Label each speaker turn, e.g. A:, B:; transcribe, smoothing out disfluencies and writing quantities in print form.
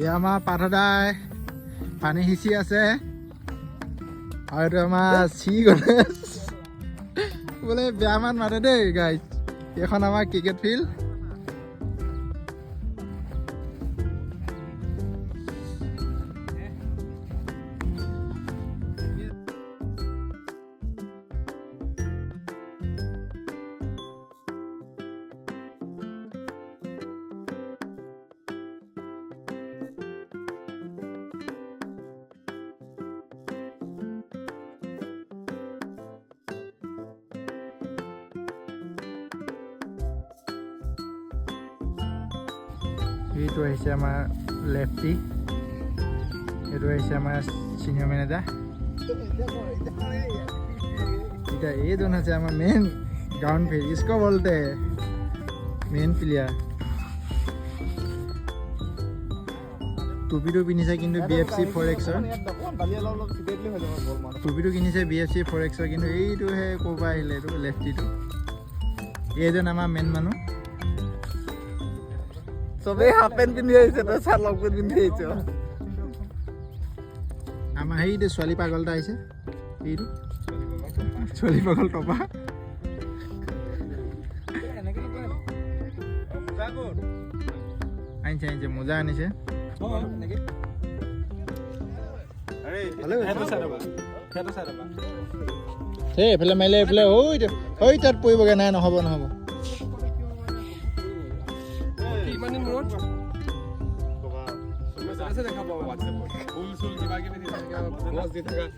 A: এয়া আমাৰ পাঠদাই পানী সিঁচি আছে আৰু এইটো আমাৰ চি গণেশ বোলে বেয়া মান মাতে দেই গাইজ। এইখন আমাৰ ক্ৰিকেট ফিল্ড। এইটো আহিছে আমাৰ লেফটি, এইটো আহিছে আমাৰ চিনিয়ৰ মেনেজাৰ। এতিয়া এইজন আছে আমাৰ মেইন গ্ৰাউণ্ড ফিল্ড ইস্কো বলতে মেইন প্লেয়াৰ। টুপিটো পিন্ধিছে কিন্তু BFC 4X-ৰ, টুপিটো কিনিছে BFC 4X-ৰ, কিন্তু এইটোহে ক'ৰ পৰা আহিলে, এইটো লেফটিটো। এইজন আমাৰ মেইন মানুহ।
B: চবেই হাফ পেণ্ট পিন্ধি আহিছে, তই চাৰ লং পেণ্ট পিন্ধি আহিছ।
A: আমাৰ সেইটো ছোৱালী পাগল এটা আহিছে, এইটো ছোৱালী পাগল টপা। আনিছে মোজা আনিছে। সেই এইফালে মাৰিলে এইফালে হৈ তাত পৰিবগৈ। নাই, নহ'ব।